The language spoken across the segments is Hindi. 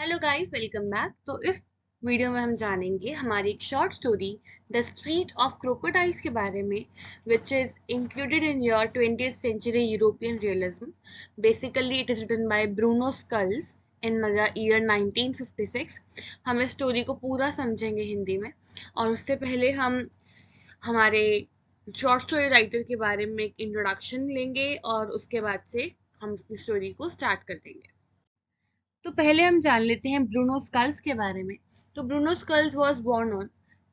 Hello guys, welcome back. तो इस वीडियो में हम जानेंगे हमारी एक short story the street of crocodiles के बारे में, which is included in your 20th century European realism. Basically it is written by Bruno Schulz in the year 1956। हम इस स्टोरी को पूरा समझेंगे हिंदी में, और उससे पहले हम हमारे शॉर्ट स्टोरी राइटर के बारे में एक इंट्रोडक्शन लेंगे, और उसके बाद से हम स्टोरी को स्टार्ट कर देंगे। तो पहले हम जान लेते हैं ब्रूनो स्कल्स के बारे में। तो Bruno Schulz was born on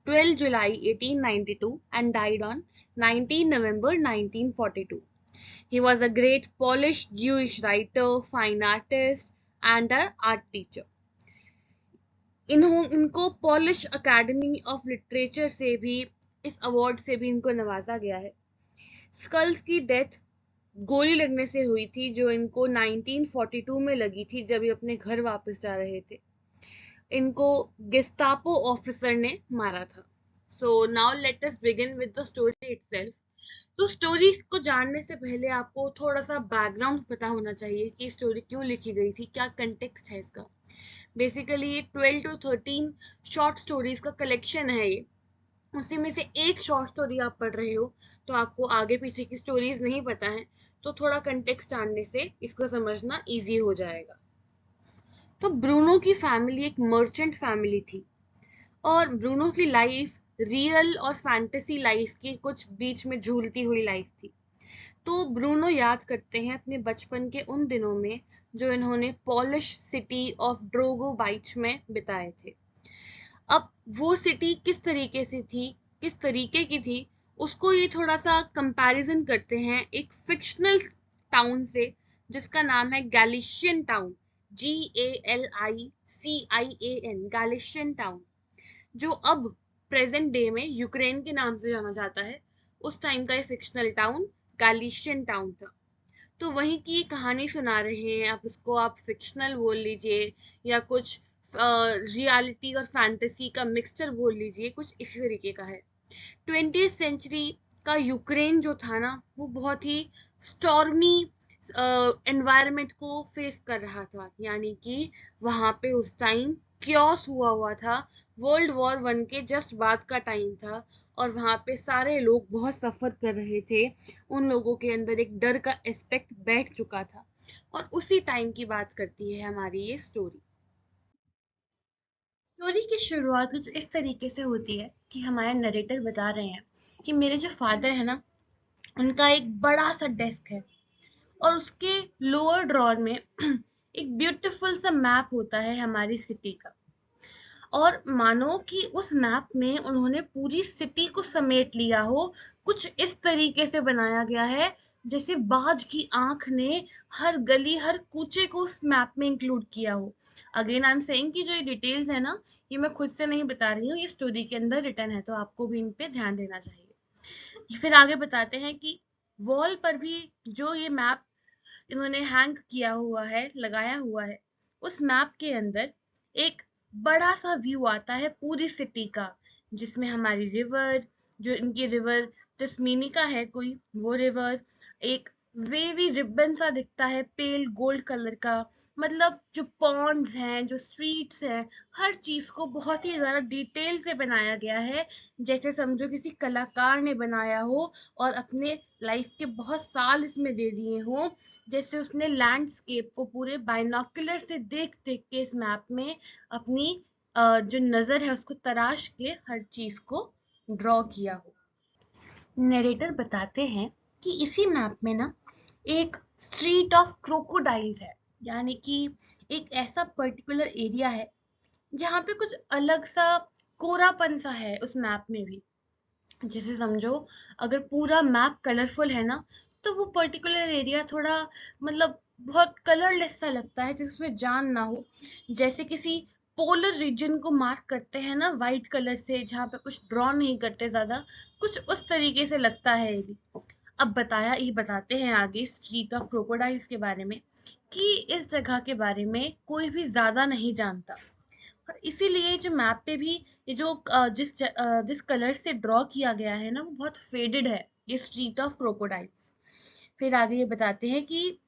12 July 1892 and died on 19 November 1942. He was a great Polish Jewish writer, fine artist and an art teacher. इनको पॉलिश अकेडमी ऑफ लिटरेचर से भी, इस अवार्ड से भी इनको नवाजा गया है। स्कल्स की डेथ गोली लगने से हुई थी, जो इनको 1942 में लगी थी, जब ये अपने घर वापस जा रहे थे। इनको गेस्टापो ऑफिसर ने मारा था। So now let us begin with the story itself. तो स्टोरी को जानने से पहले आपको थोड़ा सा बैकग्राउंड पता होना चाहिए कि स्टोरी क्यों लिखी गई थी, क्या कंटेक्स्ट है इसका। बेसिकली 12 to 13 शॉर्ट स्टोरीज का कलेक्शन है ये। उसी में से एक शॉर्ट स्टोरी आप पढ़ रहे हो, तो आपको आगे पीछे की स्टोरीज नहीं पता है, तो थोड़ा कंटेक्स्ट जानने से इसको समझना इजी हो जाएगा। तो ब्रूनो की फैमिली एक मर्चेंट फैमिली थी, और ब्रूनो की लाइफ रियल और फैंटेसी लाइफ के कुछ बीच में झूलती हुई लाइफ थी। तो ब्रूनो याद करते हैं अपने बचपन के उन दिनों में, जो इन्होंने पॉलिश सिटी ऑफ ड्रोगो बाइच में बिताए थे। अब वो सिटी किस तरीके से थी, किस तरीके की थी, उसको ये थोड़ा सा कंपैरिजन करते हैं एक फिक्शनल टाउन से, जिसका नाम है Galician town. GALICIAN, Galician town, जो अब प्रेजेंट डे में यूक्रेन के नाम से जाना जाता है। उस टाइम का ये फिक्शनल टाउन गैलिशियन टाउन था। तो वहीं की कहानी सुना रहे हैं, आप इसको आप फिक्शनल बोल लीजिए, या कुछ रियलिटी और फैंटेसी का मिक्सचर बोल लीजिए, कुछ इसी तरीके का है। 20th सेंचुरी का यूक्रेन जो था ना, वो बहुत ही स्टॉर्मी एनवायरनमेंट को फेस कर रहा था। यानी कि वहां पे उस टाइम क्योस हुआ था, वर्ल्ड वॉर 1 के जस्ट बाद का टाइम था, और वहां पे सारे लोग बहुत सफर कर रहे थे। उन लोगों के अंदर एक डर का एस्पेक्ट बैठ चुका था, और उसी टाइम की बात करती है हमारी ये स्टोरी। स्टोरी की शुरुआत कुछ इस तरीके से होती है कि हमारे नरेटर बता रहे हैं कि मेरे जो फादर है ना, उनका एक बड़ा सा डेस्क है, और उसके लोअर ड्रॉर में एक ब्यूटीफुल सा मैप होता है हमारी सिटी का। और मानो कि उस मैप में उन्होंने पूरी सिटी को समेट लिया हो। कुछ इस तरीके से बनाया गया है जैसे बाज की आंख ने हर गली हर कूचे को उस मैप में इंक्लूड किया हो। अगेन आई एम सेइंग कि जो ये डिटेल्स है ना, ये मैं खुद से नहीं बता रही हूँ, ये स्टोरी के अंदर रिटर्न है, तो आपको भी इन पे ध्यान देना चाहिए। फिर आगे बताते हैं कि वॉल पर भी जो ये मैप इन्होंने हैंग किया हुआ है, लगाया हुआ है, उस मैप के अंदर एक बड़ा सा व्यू आता है पूरी सिटी का, जिसमें हमारी रिवर, जो इनकी रिवर तस्मीनिका है कोई, वो रिवर एक वेवी रिबन सा दिखता है, पेल गोल्ड कलर का। मतलब जो पॉन्ड्स हैं, जो स्ट्रीट्स हैं, हर चीज को बहुत ही ज्यादा डिटेल से बनाया गया है, जैसे समझो किसी कलाकार ने बनाया हो, और अपने लाइफ के बहुत साल इसमें दे दिए हों। जैसे उसने लैंडस्केप को पूरे बाइनोकुलर से देख देख के इस मैप में अपनी जो नजर है उसको तराश के हर चीज को ड्रॉ किया हो। नरेटर बताते हैं कि इसी मैप में ना एक स्ट्रीट ऑफ क्रोकोडाइल्स है, यानी कि एक ऐसा पर्टिकुलर एरिया है जहाँ पे कुछ अलग सा कोरापन सा है उस मैप में भी। जैसे समझो, अगर पूरा मैप कलरफुल है ना, तो वो पर्टिकुलर एरिया थोड़ा, मतलब बहुत कलरलेस सा लगता है, जिसमें जान ना हो। जैसे किसी पोलर रीजन को मार्क करते हैं ना वाइट कलर से, जहाँ पे कुछ ड्रॉ नहीं करते ज्यादा, कुछ उस तरीके से लगता है ये भी। अब बताते हैं आगे स्ट्रीट ऑफ क्रोकोडाइल्स के बारे में, कि इस जगह के बारे में कोई भी ज्यादा नहीं जानता, और इसीलिए जो मैप पे भी ये जो जिस कलर से ड्रॉ किया गया है ना, वो बहुत फेडेड है, ये स्ट्रीट ऑफ क्रोकोडाइल्स। फिर आगे ये बताते हैं कि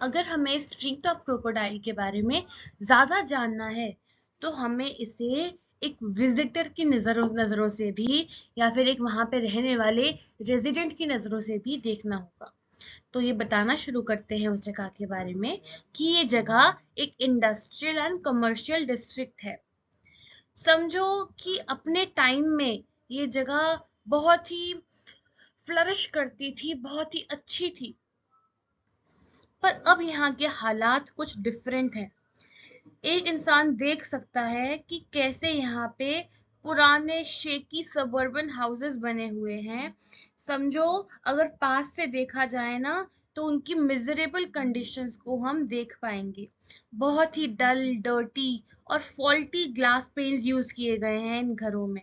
अगर हमें स्ट्रीट ऑफ क्रोकोडाइल के बारे में ज़्यादा जानना है तो हमें इसे एक विजिटर की नज़रों से भी या फिर एक वहाँ पे रहने वाले रेजिडेंट की नज़रों से भी देखना होगा। तो ये बताना शुरू करते हैं उस जगह के बारे में कि ये जगह एक इंडस्ट्रियल एंड कमर्शियल डिस्ट्रिक्ट है। समझो कि अपने टाइम में ये जगह बहुत ही फ्लरिश करती थी, बहुत ही अच्छी थी, पर अब यहाँ के हालात कुछ डिफरेंट हैं। एक इंसान देख सकता है कि कैसे यहाँ पे पुराने शेकी सबर्बन हाउसेस बने हुए हैं। समझो अगर पास से देखा जाए ना तो उनकी मिजरेबल कंडीशंस को हम देख पाएंगे। बहुत ही डल, डर्टी और फॉल्टी ग्लास पेन्स यूज किए गए हैं इन घरों में।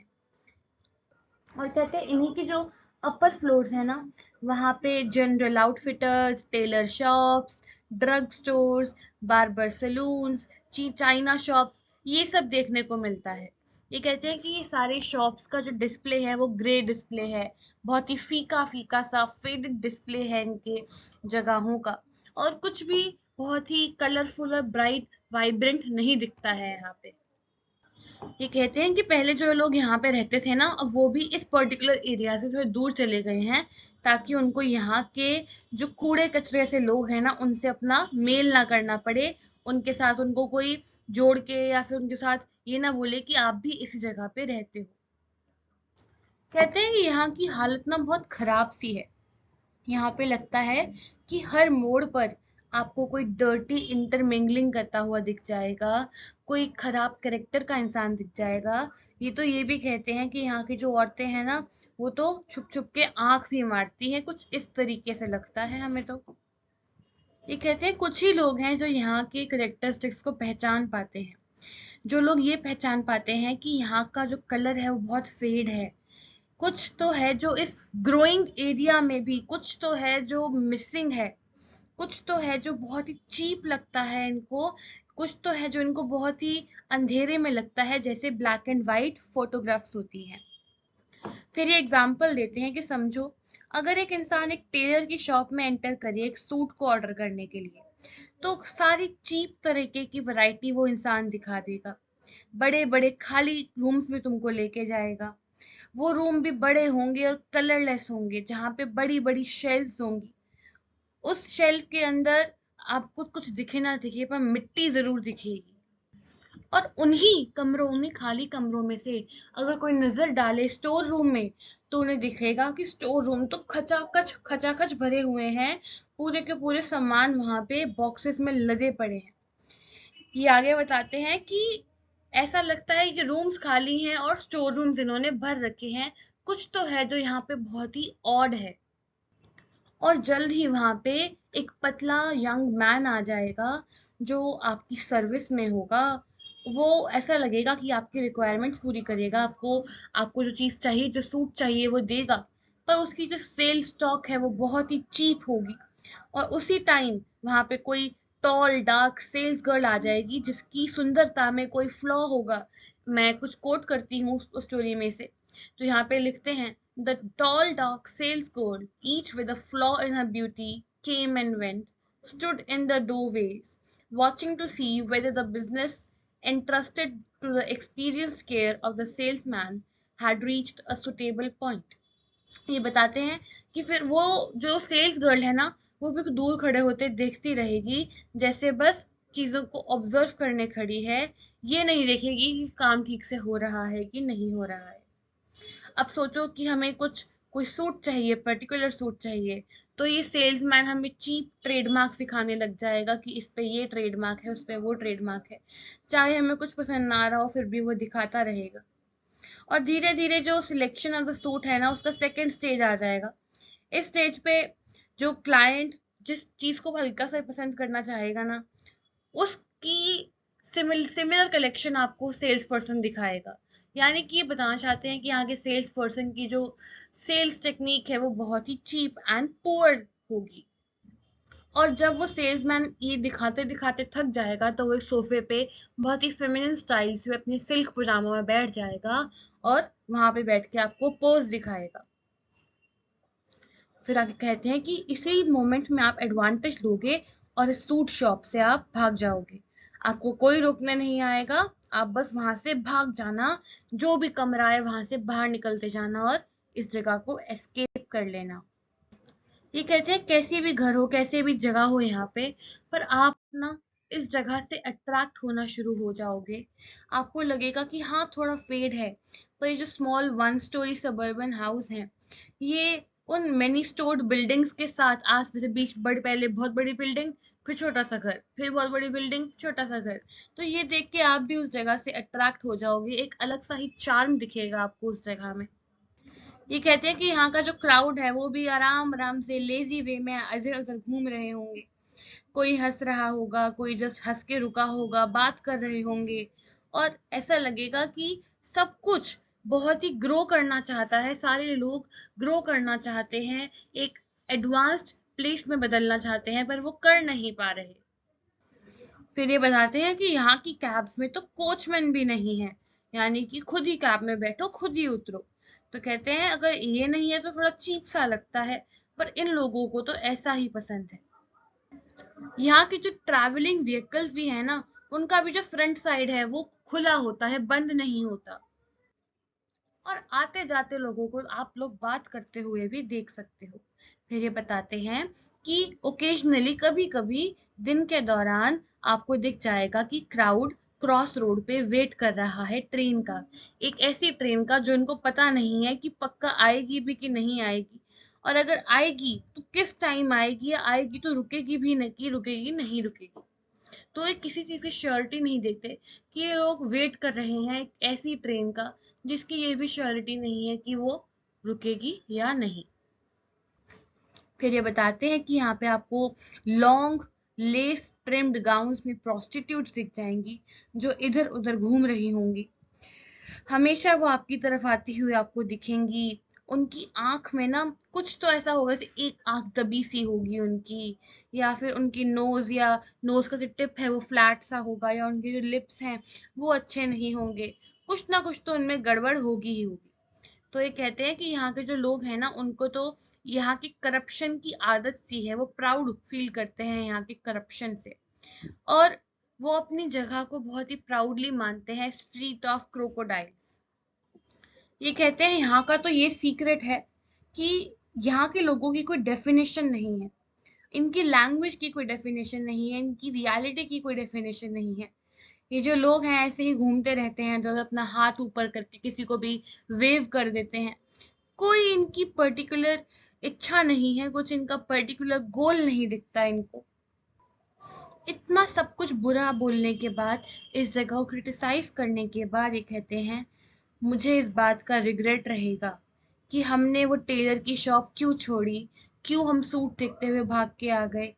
और कहते हैं इन्हीं की जो अपर फ्लोर्स है ना, वहाँ पे general outfitters, tailor shops, drug stores, barber saloons, china shops, ये सब देखने को मिलता है। ये कहते हैं कि ये सारे शॉप्स का जो डिस्प्ले है वो ग्रे डिस्प्ले है, बहुत ही फीका फीका सा फेडेड डिस्प्ले है इनके जगहों का, और कुछ भी बहुत ही कलरफुल और ब्राइट वाइब्रेंट नहीं दिखता है यहाँ पे। ये कहते हैं कि पहले जो लोग यहाँ पे रहते थे ना, अब वो भी इस पर्टिकुलर एरिया से थोड़े दूर चले गए हैं, ताकि उनको यहाँ के जो कूड़े कचरे से लोग हैं ना उनसे अपना मेल ना करना पड़े, उनके साथ उनको कोई जोड़ के या फिर उनके साथ ये ना बोले कि आप भी इसी जगह पे रहते हो। कहते हैं कि यहाँ की हालत ना बहुत खराब सी है। यहाँ पे लगता है कि हर मोड़ पर आपको कोई डर्टी इंटरमिंगलिंग करता हुआ दिख जाएगा, कोई खराब कैरेक्टर का इंसान दिख जाएगा। ये तो ये भी कहते हैं कि यहाँ की जो औरतें हैं ना, वो तो छुप छुप के आंख भी मारती हैं, कुछ इस तरीके से लगता है हमें तो। ये कहते हैं कुछ ही लोग हैं जो यहाँ के कैरेक्टरिस्टिक्स को पहचान पाते हैं। जो लोग ये पहचान पाते हैं कि यहाँ का जो कलर है वो बहुत फेड है, कुछ तो है जो इस ग्रोइंग एरिया में भी, कुछ तो है जो मिसिंग है, कुछ तो है जो बहुत ही चीप लगता है इनको, कुछ तो है जो इनको बहुत ही अंधेरे में लगता है, जैसे ब्लैक एंड वाइट फोटोग्राफ्स होती हैं। फिर ये एग्जांपल देते हैं कि समझो अगर एक इंसान एक टेलर की शॉप में एंटर करे एक सूट को ऑर्डर करने के लिए, तो सारी चीप तरीके की वैरायटी वो इंसान दिखा देगा, बड़े बड़े खाली रूम्स में तुमको लेके जाएगा। वो रूम भी बड़े होंगे और कलरलेस होंगे, जहाँ पे बड़ी बड़ी शेल्फ्स होंगी। उस शेल्फ के अंदर आपको कुछ दिखे ना दिखे पर मिट्टी जरूर दिखेगी। और उन्हीं खाली कमरों में से अगर कोई नजर डाले स्टोर रूम में, तो उन्हें दिखेगा कि स्टोर रूम तो खचाखच खचाखच भरे हुए हैं, पूरे के पूरे सामान वहां पे बॉक्सेस में लदे पड़े हैं। ये आगे बताते हैं कि ऐसा लगता है कि रूम्स खाली हैं और स्टोर रूम्स इन्होंने भर रखे हैं। कुछ तो है जो यहाँ पे बहुत ही ऑड है। और जल्द ही वहां पे एक पतला यंग मैन आ जाएगा जो आपकी सर्विस में होगा। वो ऐसा लगेगा कि आपकी रिक्वायरमेंट्स पूरी करेगा, आपको आपको जो चीज चाहिए, जो सूट चाहिए वो देगा, पर उसकी जो सेल स्टॉक है वो बहुत ही चीप होगी। और उसी टाइम वहां पे कोई टॉल डार्क सेल्स गर्ल आ जाएगी जिसकी सुंदरता में कोई फ्लॉ होगा। मैं कुछ कोट करती हूँ उस स्टोरी में से। तो यहाँ पे लिखते हैं, The tall dark sales girl, each with a flaw in her beauty, came and went, stood in the doorways, watching to see whether the business entrusted to the experienced care of the salesman had reached a suitable point. ये बताते हैं कि फिर वो जो सेल्स गर्ल है ना, वो भी दूर खड़े होते देखती रहेगी, जैसे बस चीजों को ऑब्जर्व करने खड़ी है। ये नहीं देखेगी कि काम ठीक से हो रहा है कि नहीं हो रहा है। अब सोचो कि हमें कुछ कोई सूट चाहिए, पर्टिकुलर सूट चाहिए, तो ये सेल्समैन हमें चीप ट्रेडमार्क सिखाने लग जाएगा कि इस पे ये ट्रेडमार्क है, उस पे वो ट्रेडमार्क है। चाहे हमें कुछ पसंद ना आ रहा हो फिर भी वो दिखाता रहेगा। और धीरे धीरे जो सिलेक्शन ऑफ द सूट है ना, उसका सेकंड स्टेज आ जाएगा। इस स्टेज पे जो क्लाइंट जिस चीज को हल्का सा पसंद करना चाहेगा ना, उसकी सिमिलर कलेक्शन आपको सेल्स पर्सन दिखाएगा। यानी कि ये बताना चाहते हैं कि यहाँ के सेल्स पर्सन की जो सेल्स टेक्निक है वो बहुत ही चीप एंड पुअर होगी। और जब वो सेल्समैन ये दिखाते दिखाते थक जाएगा, तो वो एक सोफे पे बहुत ही फेमिनिन स्टाइल से अपने सिल्क पजामों में बैठ जाएगा और वहां पे बैठ के आपको पोज दिखाएगा। फिर आगे कहते हैं कि इसी मोमेंट में आप एडवांटेज लोगे और इस सूट शॉप से आप भाग जाओगे। आपको कोई रोकने नहीं आएगा, आप बस वहां से भाग जाना, जो भी कमरा है वहां से बाहर निकलते जाना और इस जगह को एस्केप कर लेना। ये कहते हैं कैसी भी घर हो, कैसे भी जगह हो यहाँ पे, पर आप ना इस जगह से अट्रैक्ट होना शुरू हो जाओगे। आपको लगेगा कि हाँ थोड़ा फेड है, पर ये जो small one story suburban house है, ये उन मेनी स्टोर्ड बिल्डिंग्स के साथ आस पास बीच बड़ी, पहले बहुत बड़ी बिल्डिंग, फिर छोटा सा घर, फिर बहुत बड़ी बिल्डिंग, छोटा सा घर, तो ये देख के आप भी उस जगह से अट्रैक्ट हो जाओगे। एक अलग सा ही चार्म दिखेगा आपको उस जगह में। ये कहते हैं कि यहाँ का जो क्राउड है वो भी आराम आराम से लेजी वे में इधर उधर घूम रहे होंगे। कोई हंस रहा होगा, कोई जस्ट हंस के रुका होगा, बात कर रहे होंगे, और ऐसा लगेगा कि सब कुछ बहुत ही ग्रो करना चाहता है, सारे लोग ग्रो करना चाहते हैं, एक एडवांस्ड प्लेस में बदलना चाहते हैं, पर वो कर नहीं पा रहे। फिर ये बताते हैं कि यहाँ की कैब्स में तो कोचमैन भी नहीं है, यानी कि खुद ही कैब में बैठो, खुद ही उतरो। तो कहते हैं अगर ये नहीं है तो थोड़ा चीप सा लगता है, पर इन लोगों को तो ऐसा ही पसंद है। यहाँ की जो ट्रैवलिंग व्हीकल्स भी है ना, उनका भी जो फ्रंट साइड है वो खुला होता है, बंद नहीं होता, और आते जाते लोगों को आप लोग बात करते हुए भी देख सकते हो। फिर ये बताते हैं कि ओकेजनली, कभी कभी दिन के दौरान आपको दिख जाएगा कि क्राउड क्रॉस रोड पे वेट कर रहा है ट्रेन का, एक ऐसी ट्रेन का जो इनको पता नहीं है कि पक्का आएगी भी कि नहीं आएगी, और अगर आएगी तो किस टाइम आएगी, या आएगी तो रुकेगी भी नहीं, कि रुकेगी नहीं रुकेगी। तो ये किसी चीज की श्योरिटी नहीं देते कि ये लोग वेट कर रहे हैं एक ऐसी ट्रेन का जिसकी ये भी श्योरिटी नहीं है कि वो रुकेगी या नहीं। फिर ये बताते हैं कि यहाँ पे आपको लॉन्ग लेस ट्रिम्ड गाउन्स में प्रोस्टिट्यूट्स दिख जाएंगी, जो इधर उधर घूम रही होंगी। हमेशा वो आपकी तरफ आती हुई आपको दिखेंगी। उनकी आंख में ना कुछ तो ऐसा होगा, जैसे एक आंख दबी सी होगी उनकी, या फिर उनकी नोज, या नोज का जो टिप है वो फ्लैट सा होगा, या उनके जो लिप्स हैं वो अच्छे नहीं होंगे। कुछ ना कुछ तो उनमें गड़बड़ होगी ही होगी। तो ये कहते हैं कि यहाँ के जो लोग हैं ना, उनको तो यहाँ की करप्शन की आदत सी है, वो प्राउड फील करते हैं यहाँ की करप्शन से, और वो अपनी जगह को बहुत ही प्राउडली मानते हैं, स्ट्रीट ऑफ क्रोकोडाइल्स। ये कहते हैं यहाँ का तो ये सीक्रेट है कि यहाँ के लोगों की कोई डेफिनेशन नहीं है, इनकी लैंग्वेज की कोई डेफिनेशन नहीं है, इनकी रियलिटी की कोई डेफिनेशन नहीं है। ये जो लोग हैं ऐसे ही घूमते रहते हैं, जो अपना हाथ ऊपर करके किसी को भी वेव कर देते हैं। कोई इनकी पर्टिकुलर इच्छा नहीं है, कुछ इनका पर्टिकुलर गोल नहीं दिखता इनको। इतना सब कुछ बुरा बोलने के बाद, इस जगह को क्रिटिसाइज करने के बाद, ये कहते हैं मुझे इस बात का रिग्रेट रहेगा कि हमने वो टेलर की शॉप क्यों छोड़ी, क्यों हम सूट देखते हुए भाग के आ गए।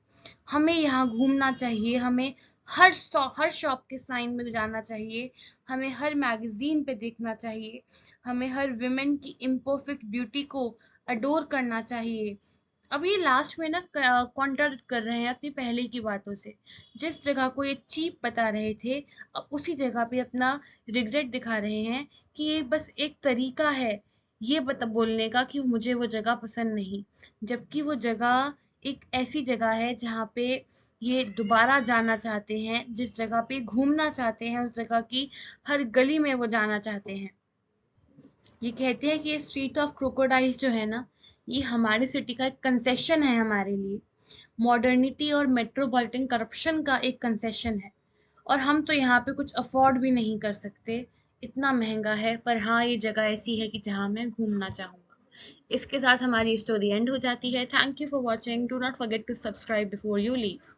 हमें यहाँ घूमना चाहिए, हमें हर शॉप के साइन में जाना चाहिए, हमें हर मैगजीन पे देखना चाहिए, हमें हर विमेन की इम्परफेक्ट ब्यूटी को अडोर करना चाहिए। अब ये लास्ट में ना कॉन्ट्राडिक्ट कर रहे हैं अपनी पहले की बातों से। जिस जगह को ये चीप बता रहे थे, अब उसी जगह पे अपना रिग्रेट दिखा रहे हैं कि ये बस एक तरीका है ये बता बोलने का कि मुझे वो जगह पसंद नहीं, जबकि वो जगह एक ऐसी जगह है जहाँ पे ये दोबारा जाना चाहते हैं, जिस जगह पे घूमना चाहते हैं, उस जगह की हर गली में वो जाना चाहते हैं। ये कहते हैं कि ये स्ट्रीट ऑफ क्रोकोडाइल्स जो है ना, ये हमारी सिटी का एक कंसेशन है हमारे लिए, मॉडर्निटी और मेट्रोपॉलिटन करप्शन का एक कंसेशन है, और हम तो यहाँ पे कुछ अफोर्ड भी नहीं कर सकते, इतना महंगा है। पर हाँ, ये जगह ऐसी है कि जहाँ मैं घूमना चाहूंगा। इसके साथ हमारी स्टोरी एंड हो जाती है। Thank you for watching. Do not forget to subscribe before you leave.